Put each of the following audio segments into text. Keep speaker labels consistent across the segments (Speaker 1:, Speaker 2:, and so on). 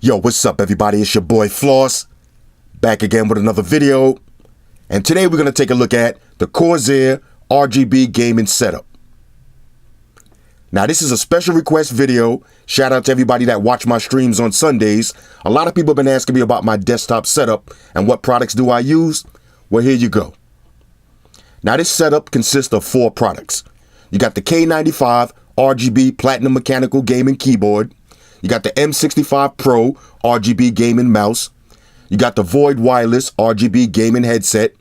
Speaker 1: Yo, what's up everybody? It's your boy Floss, back again with another video. And today we're going to take a look at the Corsair RGB gaming setup. Now this is a special request video. Shout out to everybody that watch my streams on Sundays. A lot of people have been asking me about my desktop setup and what products do I use. Well, here you go. Now this setup consists of 4 products. You got the K95 RGB Platinum mechanical gaming keyboard. You got the M65 Pro RGB gaming mouse. You got the Void wireless RGB gaming headset.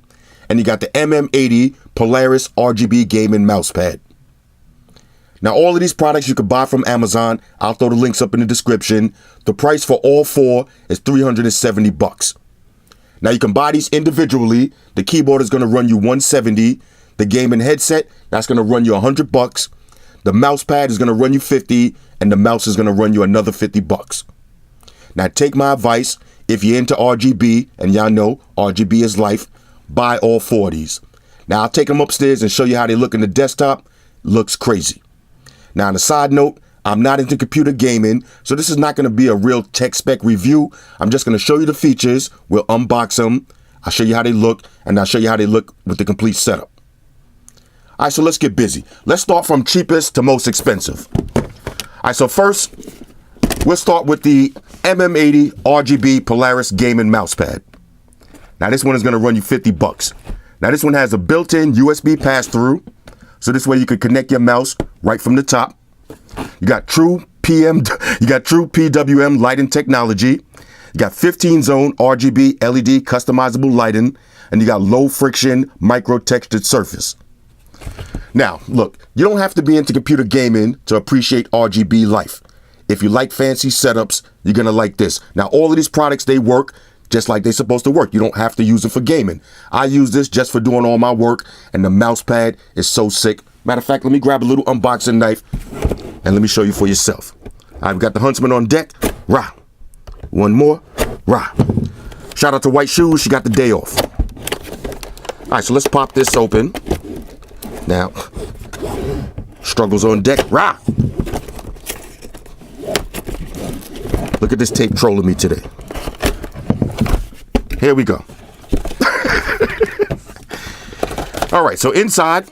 Speaker 1: And you got the MM800 Polaris RGB gaming mousepad. Now all of these products you can buy from Amazon. I'll throw the links up in the description. The price for all 4 is $370. Now you can buy these individually. The keyboard is going to run you $170. The gaming headset, that's going to run you $100. The mouse pad is going to run you $50, and the mouse is going to run you another $50. Now take my advice, if you're into RGB, and y'all know RGB is life, buy all 4 of these. Now I'll take them upstairs and show you how they look in the desktop. Looks crazy. Now on a side note, I'm not into computer gaming, so this is not going to be a real tech spec review. I'm just going to show you the features. We'll unbox them. I'll show you how they look, and I'll show you how they look with the complete setup. All right, so let's get busy. Let's start from cheapest to most expensive. All right, so first, we'll start with the MM800 RGB Polaris gaming mousepad. Now this one is going to run you $50. Now this one has a built-in USB pass-through, so this way you can connect your mouse right from the top. You got true PWM lighting technology. You got 15-zone RGB LED customizable lighting, and you got low friction micro textured surface. Now, look, you don't have to be into computer gaming to appreciate RGB life. If you like fancy setups, you're going to like this. Now, all of these products, they work just like they're supposed to work. You don't have to use them for gaming. I use this just for doing all my work, and the mouse pad is so sick. Matter of fact, let me grab a little unboxing knife, and let me show you for yourself. I've got the Huntsman on deck. Rah. One more. Rah. Shout out to White Shoes. She got the day off. All right, so let's pop this open. Now, struggles on deck. Rah! Look at this tape trolling me today. Here we go. All right, so inside,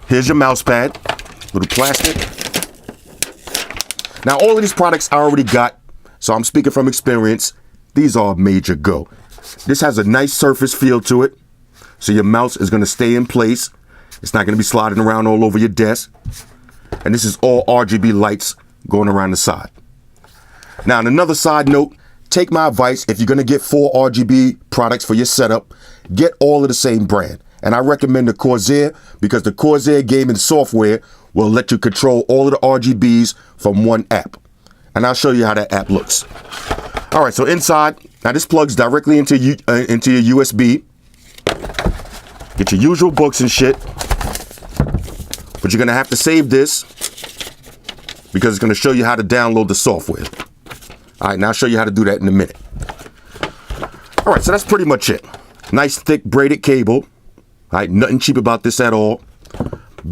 Speaker 1: here's your mouse pad, little plastic. Now, all of these products I already got, so I'm speaking from experience. These are a major go. This has a nice surface feel to it, so your mouse is going to stay in place. It's not going to be sliding around all over your desk. And this is all RGB lights going around the side. Now, on another side note, take my advice. If you're going to get 4 RGB products for your setup, get all of the same brand. And I recommend the Corsair because the Corsair gaming software will let you control all of the RGBs from one app. And I'll show you how that app looks. All right, so inside, now this plugs directly into your USB. Get your usual books and shit. But you're going to have to save this because it's going to show you how to download the software. All right, now I'll show you how to do that in a minute. All right, so that's pretty much it. Nice thick braided cable. All right, nothing cheap about this at all.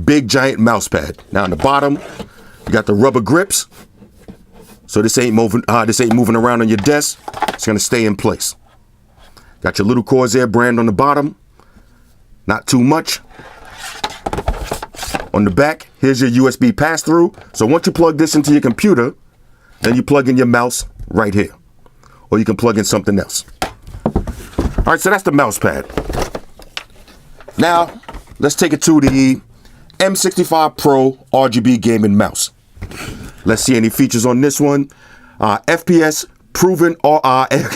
Speaker 1: Big giant mouse pad. Now on the bottom, you got the rubber grips. So this ain't moving around on your desk. It's going to stay in place. Got your little Corsair brand on the bottom. Not too much. On the back, here's your USB pass-through. So once you plug this into your computer, then you plug in your mouse right here. Or you can plug in something else. All right, so that's the mouse pad. Now, let's take it to the M65 Pro RGB gaming mouse. Let's see any features on this one. FPS proven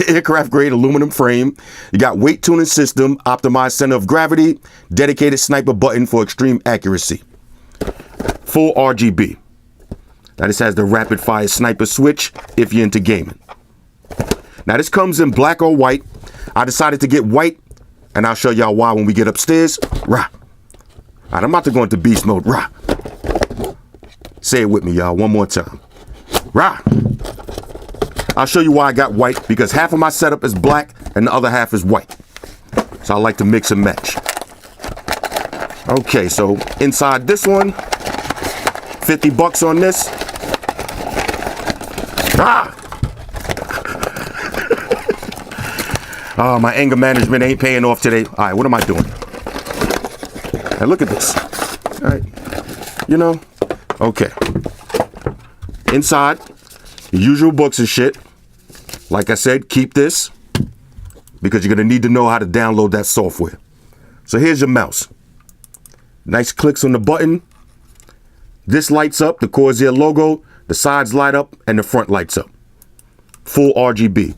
Speaker 1: aircraft grade aluminum frame. You got weight tuning system, optimized center of gravity, dedicated sniper button for extreme accuracy. Full RGB. Now this has the rapid fire sniper switch if you're into gaming. Now this comes in black or white. I decided to get white, and I'll show y'all why when we get upstairs. Rah. All right, I'm about to go into beast mode. Rah. Say it with me, y'all, one more time. Rah. I'll show you why I got white, because half of my setup is black and the other half is white. So I like to mix and match. Okay, so inside this one, $50 on this. Ah! My anger management ain't paying off today. All right, what am I doing? Hey, look at this. All right, you know, okay. Inside, the usual books and shit. Like I said, keep this because you're gonna need to know how to download that software. So here's your mouse. Nice clicks on the button. This lights up, the Corsair logo, the sides light up, and the front lights up. Full RGB.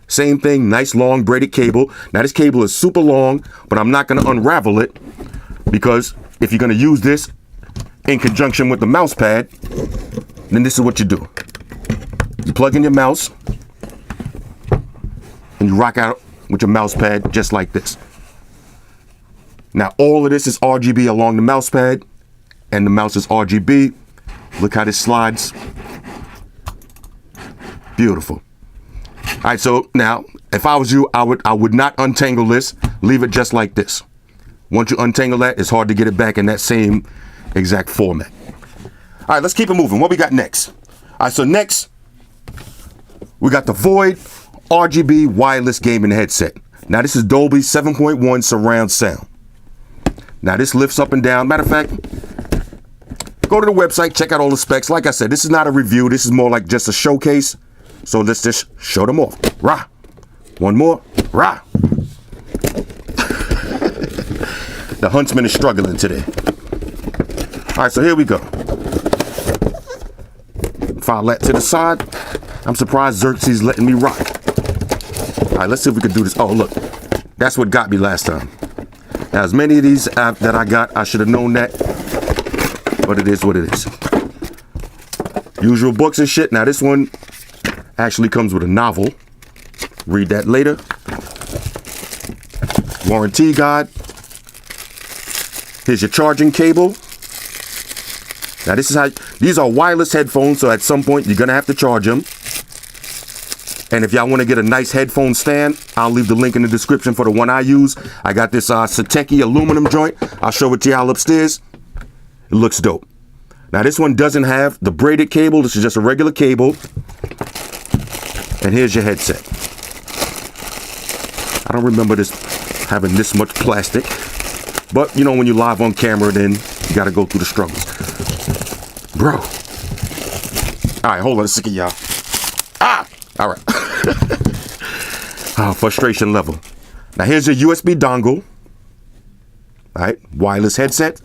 Speaker 1: Same thing, nice long braided cable. Now this cable is super long, but I'm not gonna unravel it because if you're gonna use this in conjunction with the mouse pad, then this is what you do. You plug in your mouse and you rock out with your mouse pad just like this. Now all of this is RGB along the mouse pad and the mouse is RGB. Look how this slides. Beautiful. All right, so now if I was you, I would not untangle this. Leave it just like this. Once you untangle that, it's hard to get it back in that same exact format. All right, let's keep it moving. What we got next? All right, so next we got the Void RGB wireless gaming headset. Now this is Dolby 7.1 surround sound. Now this lifts up and down. Matter of fact, go to the website, check out all the specs. Like I said, this is not a review. This is more like just a showcase. So let's just show them off. Rah. One more. Rah. The Huntsman is struggling today. All right, so here we go. File that to the side. I'm surprised Xerxes letting me rock. All right, let's see if we can do this. Oh, look. That's what got me last time. Now, as many of these that I got, I should have known that. But it is what it is. Usual books and shit. Now, this one actually comes with a novel. Read that later. Warranty guide. Here's your charging cable. Now this is how, these are wireless headphones, so at some point you're gonna have to charge them. And if y'all wanna get a nice headphone stand, I'll leave the link in the description for the one I use. I got this Satechi aluminum joint. I'll show it to y'all upstairs. It looks dope. Now this one doesn't have the braided cable. This is just a regular cable. And here's your headset. I don't remember this having this much plastic. But, you know, when you're live on camera, then you got to go through the struggles. Bro. All right, hold on a second, y'all. Ah! All right. Frustration level. Now, here's your USB dongle. All right, wireless headset.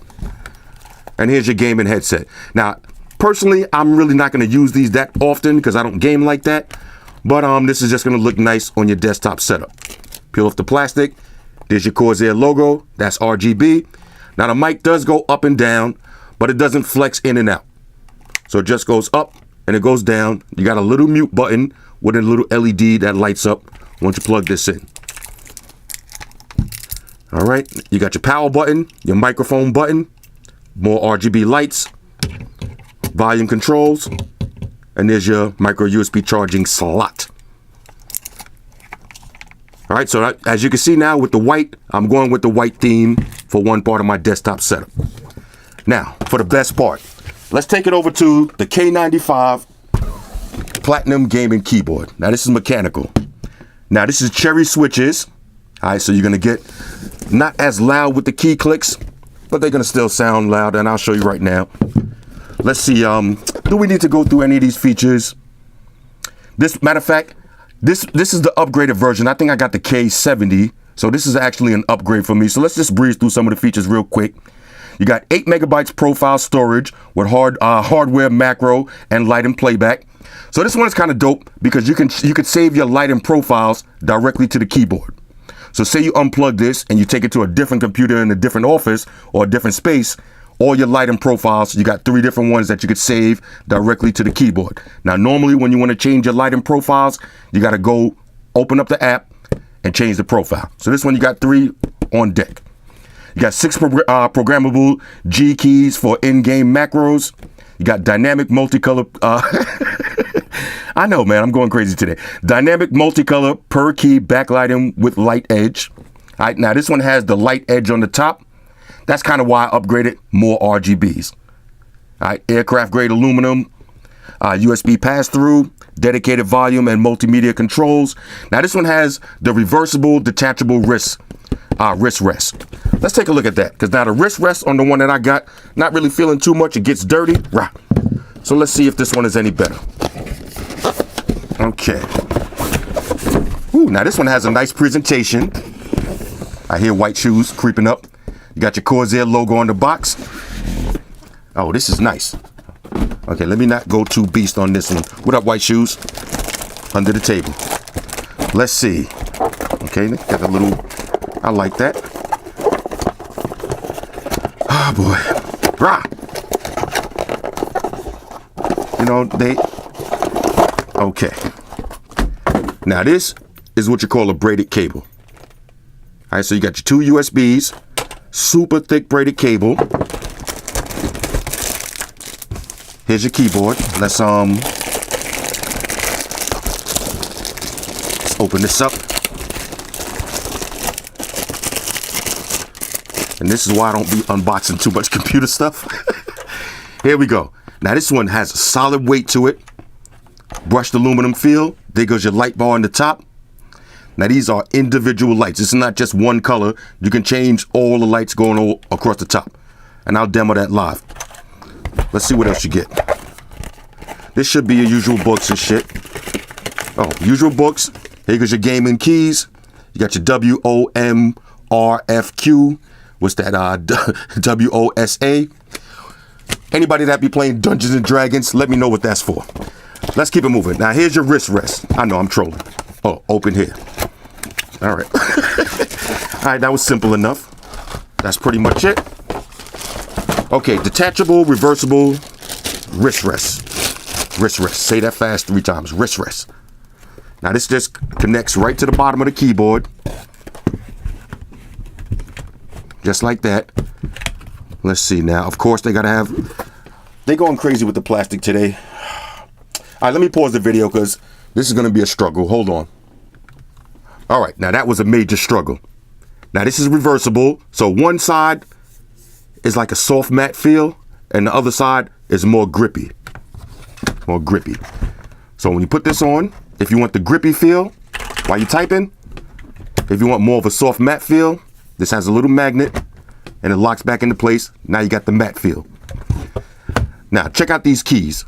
Speaker 1: And here's your gaming headset. Now, personally, I'm really not going to use these that often because I don't game like that. But this is just going to look nice on your desktop setup. Peel off the plastic. There's your Corsair logo. That's RGB. Now the mic does go up and down, but it doesn't flex in and out. So it just goes up and it goes down. You got a little mute button with a little LED that lights up once you plug this in. All right. You got your power button, your microphone button, more RGB lights, volume controls, and there's your micro USB charging slot. All right, so as you can see now with the white, I'm going with the white theme for one part of my desktop setup. Now, for the best part, let's take it over to the K95 Platinum gaming keyboard. Now, this is mechanical. Now, this is cherry switches. All right, so you're going to get not as loud with the key clicks, but they're going to still sound loud, and I'll show you right now. Let's see, do we need to go through any of these features? Matter of fact, This is the upgraded version. I think I got the K70, so this is actually an upgrade for me. So let's just breeze through some of the features real quick. You got 8 megabytes profile storage with hardware macro and light and playback. So this one is kind of dope because you could save your light and profiles directly to the keyboard. So say you unplug this and you take it to a different computer in a different office or a different space. All your light and profiles, you got 3 different ones that you could save directly to the keyboard. Now, normally when you want to change your light and profiles, you got to go open up the app and change the profile. So this one, you got 3 on deck. You got 6 programmable G keys for in-game macros. You got dynamic multicolor. I know, man, I'm going crazy today. Dynamic multicolor per key backlighting with light edge. All right, now this one has the light edge on the top. That's kind of why I upgraded more RGBs. All right, aircraft grade aluminum, USB pass-through, dedicated volume and multimedia controls. Now this one has the reversible detachable wrist rest. Let's take a look at that, because now the wrist rest on the one that I got, not really feeling too much. It gets dirty. Right. So let's see if this one is any better. Okay. Ooh, now this one has a nice presentation. I hear white shoes creeping up. You got your Corsair logo on the box. Oh, this is nice. Okay, let me not go too beast on this one. What up, white shoes? Under the table. Let's see. Okay, got a little, I like that. Oh boy. Rah! You know, okay. Now this is what you call a braided cable. All right, so you got your two USBs, super thick braided cable. Here's your keyboard. Let's open this up. And this is why I don't be unboxing too much computer stuff. Here we go. Now this one has a solid weight to it. Brushed aluminum feel. There goes your light bar on the top. Now these are individual lights. This is not just one color. You can change all the lights going all across the top. And I'll demo that live. Let's see what else you get. This should be your usual books and shit. Oh, usual books. Here goes your gaming keys. You got your WOMRFQ. What's that? WOSA. Anybody that be playing Dungeons and Dragons, let me know what that's for. Let's keep it moving. Now here's your wrist rest. I know I'm trolling. Oh, open here. All right. All right, that was simple enough. That's pretty much it. Okay, detachable, reversible, wrist rest. Wrist rest. Say that fast 3 times. Wrist rest. Now this just connects right to the bottom of the keyboard. Just like that. Let's see now. Of course, they're going crazy with the plastic today. All right, let me pause the video because this is going to be a struggle. Hold on. All right, now that was a major struggle. Now this is reversible. So one side is like a soft matte feel and the other side is more grippy. More grippy. So when you put this on, if you want the grippy feel while you're typing, if you want more of a soft matte feel, this has a little magnet and it locks back into place. Now you got the matte feel. Now check out these keys.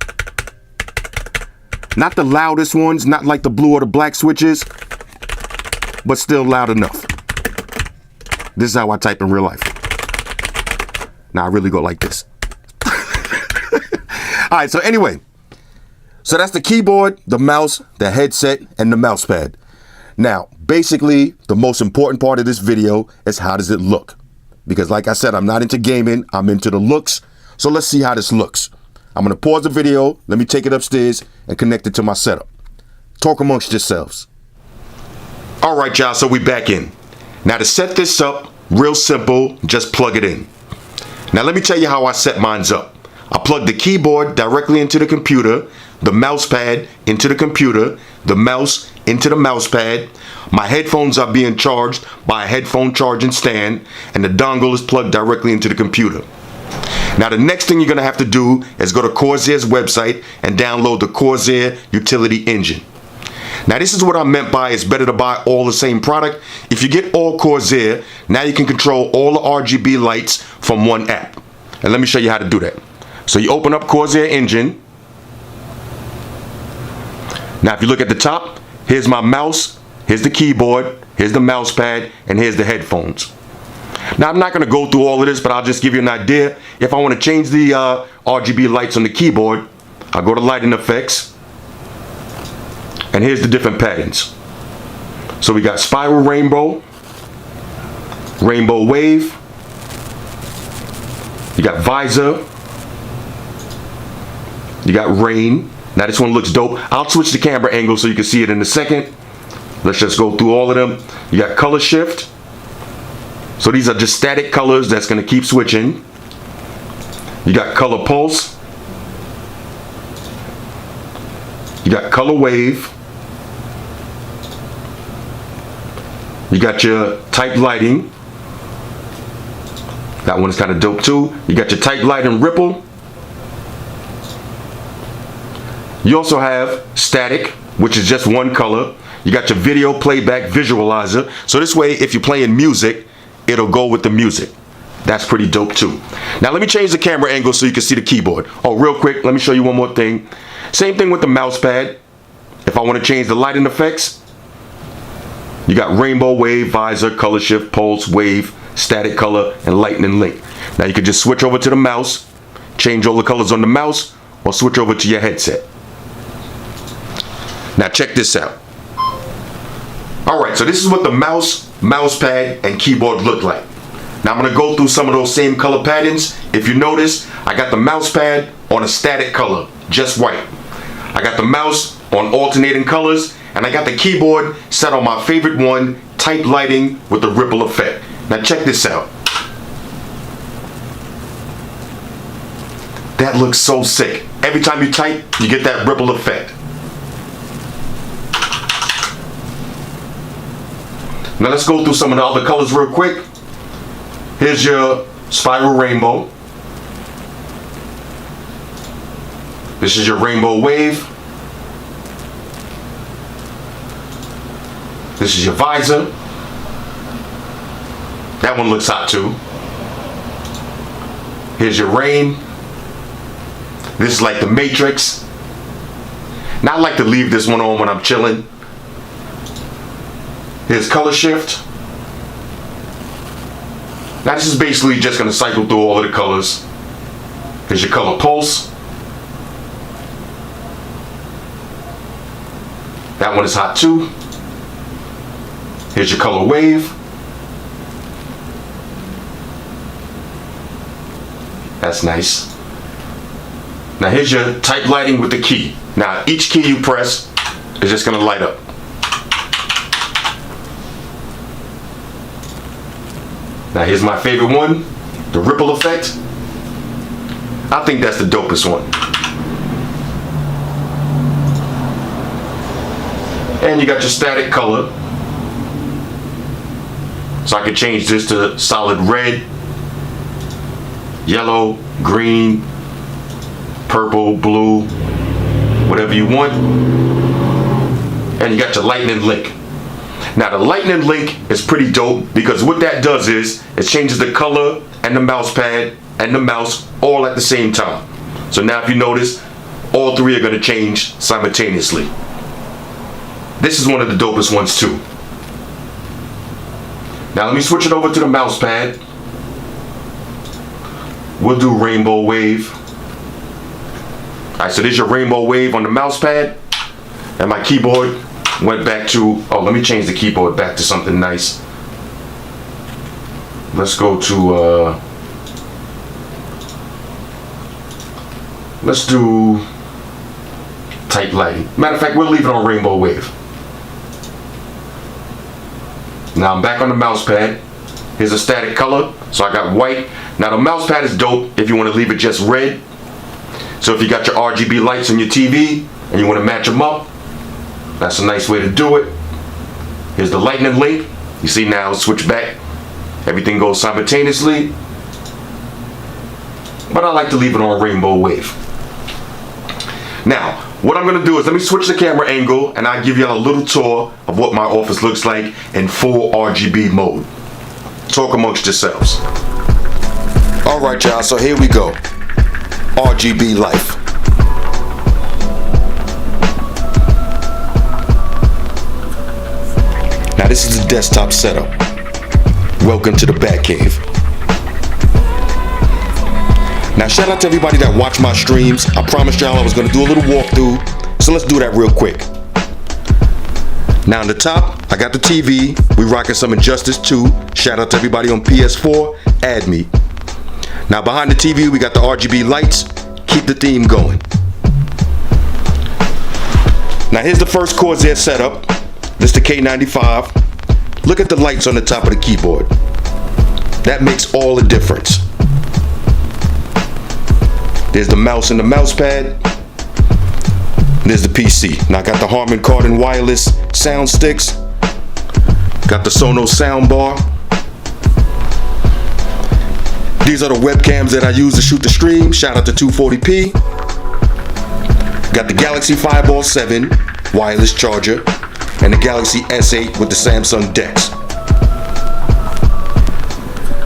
Speaker 1: Not the loudest ones, not like the blue or the black switches, but still loud enough. This is how I type in real life. Now I really go like this. All right, so anyway, so that's the keyboard, the mouse, the headset, and the mouse pad. Now, basically, the most important part of this video is how does it look? Because like I said, I'm not into gaming, I'm into the looks. So let's see how this looks. I'm gonna pause the video, let me take it upstairs and connect it to my setup. Talk amongst yourselves. All right, y'all, so we back in. Now to set this up, real simple, just plug it in. Now let me tell you how I set mine up. I plug the keyboard directly into the computer, the mouse pad into the computer, the mouse into the mouse pad. My headphones are being charged by a headphone charging stand, and the dongle is plugged directly into the computer. Now the next thing you're gonna have to do is go to Corsair's website and download the Corsair utility engine. Now this is what I meant by it's better to buy all the same product. If you get all Corsair, now you can control all the RGB lights from one app. And let me show you how to do that. So you open up Corsair engine. Now if you look at the top, here's my mouse, here's the keyboard, here's the mouse pad, and here's the headphones. Now I'm not going to go through all of this, but I'll just give you an idea. If I want to change the RGB lights on the keyboard, I'll go to lighting effects. And here's the different patterns. So we got spiral rainbow, rainbow wave, you got visor, you got rain. Now this one looks dope. I'll switch the camera angle so you can see it in a second. Let's just go through all of them. You got color shift. So these are just static colors that's going to keep switching. You got color pulse. You got color wave. You got your type lighting. That one is kind of dope too. You got your type light and ripple. You also have static, which is just one color. You got your video playback visualizer. So this way, if you're playing music, it'll go with the music. That's pretty dope too. Now let me change the camera angle so you can see the keyboard. Oh, real quick, let me show you one more thing. Same thing with the mouse pad. If I want to change the lighting effects, you got rainbow, wave, visor, color shift, pulse, wave, static color, and lightning link. Now you can just switch over to the mouse, change all the colors on the mouse, or switch over to your headset. Now check this out. Alright, so this is what the mouse pad, and keyboard look like. Now I'm going to go through some of those same color patterns. If you notice, I got the mouse pad on a static color, just white. I got the mouse on alternating colors, and I got the keyboard set on my favorite one, type lighting with the ripple effect. Now check this out. That looks so sick. Every time you type, you get that ripple effect. Now let's go through some of the other colors real quick. Here's your spiral rainbow. This is your rainbow wave. This is your visor. That one looks hot too. Here's your rain. This is like the Matrix. Now I like to leave this one on when I'm chilling. Here's color shift. Now this is basically just going to cycle through all of the colors. Here's your color pulse. That one is hot too. Here's your color wave. That's nice. Now here's your type lighting with the key. Now each key you press is just going to light up. Now here's my favorite one, the ripple effect. I think that's the dopest one. And you got your static color. So I can change this to solid red, yellow, green, purple, blue, whatever you want. And you got your lightning link. Now the lightning link is pretty dope because what that does is it changes the color and the mouse pad and the mouse all at the same time. So now if you notice, all three are going to change simultaneously. This is one of the dopest ones too. Now let me switch it over to the mouse pad. We'll do rainbow wave. Alright, so there's your rainbow wave on the mouse pad. And my keyboard went back to, oh, let me change the keyboard back to something nice. Let's go to, let's do type lighting. Matter of fact, we'll leave it on rainbow wave. Now I'm back on the mouse pad. Here's a static color, so I got white. Now the mouse pad is dope if you want to leave it just red. So if you got your RGB lights on your TV and you want to match them up, that's a nice way to do it. Here's the lightning link. You see now, switch back. Everything goes simultaneously. But I like to leave it on rainbow wave. Now, what I'm going to do is let me switch the camera angle and I'll give you a little tour of what my office looks like in full RGB mode. Talk amongst yourselves. Alright y'all, so here we go. RGB life. Now this is the desktop setup. Welcome to the Batcave. Now shout out to everybody that watched my streams. I promised y'all I was going to do a little walkthrough, so let's do that real quick. Now on the top, I got the TV. We rocking some Injustice 2. Shout out to everybody on PS4. Add me. Now behind the TV, we got the RGB lights. Keep the theme going. Now here's the first Corsair setup. This is the K95. Look at the lights on the top of the keyboard. That makes all the difference. There's the mouse and the mouse pad. There's the PC. Now I got the Harman Kardon wireless sound sticks. Got the Sonos sound bar. These are the webcams that I use to shoot the stream. Shout out to 240p. Got the Galaxy Fireball 7 wireless charger and the Galaxy S8 with the Samsung DeX.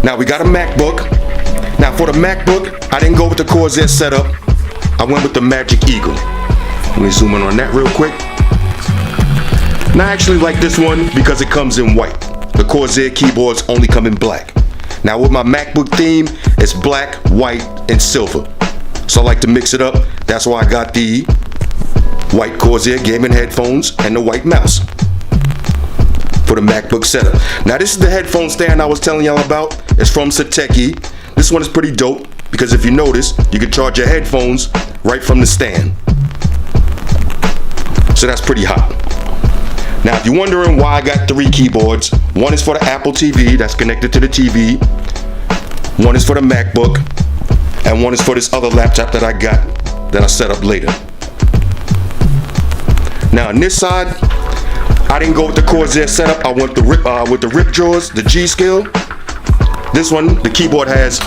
Speaker 1: Now we got a MacBook. Now for the MacBook, I didn't go with the Corsair setup. I went with the Magic Eagle. Let me zoom in on that real quick. Now I actually like this one because it comes in white. The Corsair keyboards only come in black. Now with my MacBook theme, it's black, white, and silver. So I like to mix it up. That's why I got the white Corsair gaming headphones and the white mouse for the MacBook setup. Now this is the headphone stand I was telling y'all about. It's from Satechi. This one is pretty dope because if you notice, you can charge your headphones right from the stand. So that's pretty hot. Now if you're wondering why I got 3 keyboards, one is for the Apple TV that's connected to the TV, one is for the MacBook, and one is for this other laptop that I got that I set up later. Now on this side, I didn't go with the Corsair setup. I went with the rip jaws, the G Skill. This one, the keyboard has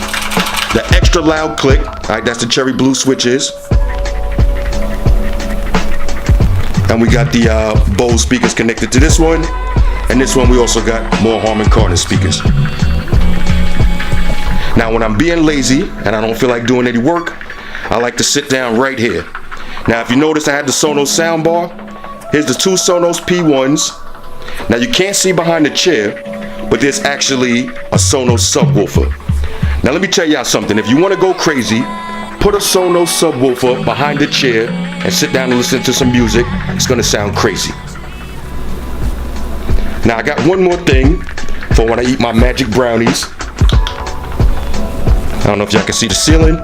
Speaker 1: the extra loud click. Alright, that's the cherry blue switches. And we got the Bose speakers connected to this one. And this one we also got more Harman Kardon speakers. Now when I'm being lazy and I don't feel like doing any work, I like to sit down right here. Now if you notice, I had the Sonos soundbar. Here's the 2 Sonos P1s. Now you can't see behind the chair, but there's actually a Sonos subwoofer. Now let me tell y'all something. If you want to go crazy, put a Sonos subwoofer behind the chair and sit down and listen to some music. It's gonna sound crazy. Now I got one more thing for when I eat my magic brownies. I don't know if y'all can see the ceiling,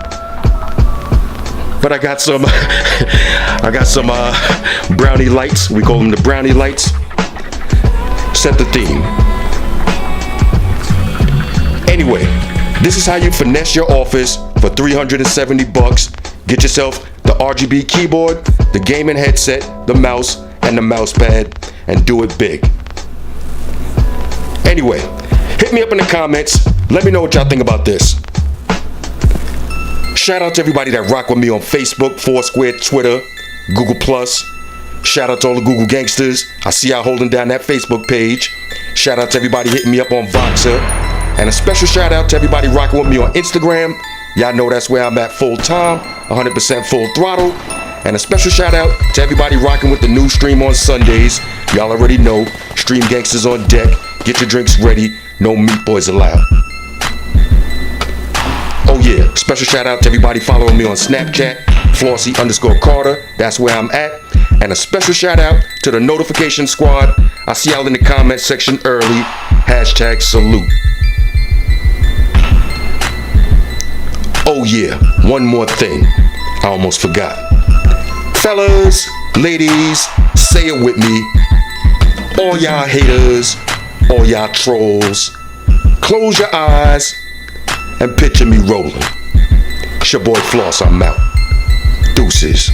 Speaker 1: but I got some brownie lights. We call them the brownie lights. Set the theme. Anyway, this is how you finesse your office for $370. Get yourself the RGB keyboard, the gaming headset, the mouse, and the mouse pad, and do it big. Anyway, hit me up in the comments. Let me know what y'all think about this. Shout out to everybody that rock with me on Facebook, Foursquare, Twitter, Google+. Shout out to all the Google gangsters. I see y'all holding down that Facebook page. Shout out to everybody hitting me up on Voxer. And a special shout out to everybody rocking with me on Instagram. Y'all know that's where I'm at full time, 100% full throttle. And a special shout out to everybody rocking with the new stream on Sundays. Y'all already know, Stream Gangsters on deck. Get your drinks ready, no meat boys allowed. Oh yeah, special shout out to everybody following me on Snapchat, Flossy_Carter, that's where I'm at. And a special shout out to the notification squad. I see y'all in the comment section early. #salute. Oh yeah, one more thing. I almost forgot. Fellas, ladies, say it with me. All y'all haters, all y'all trolls, close your eyes and picture me rolling. It's your boy Floss, I'm out. Deuces.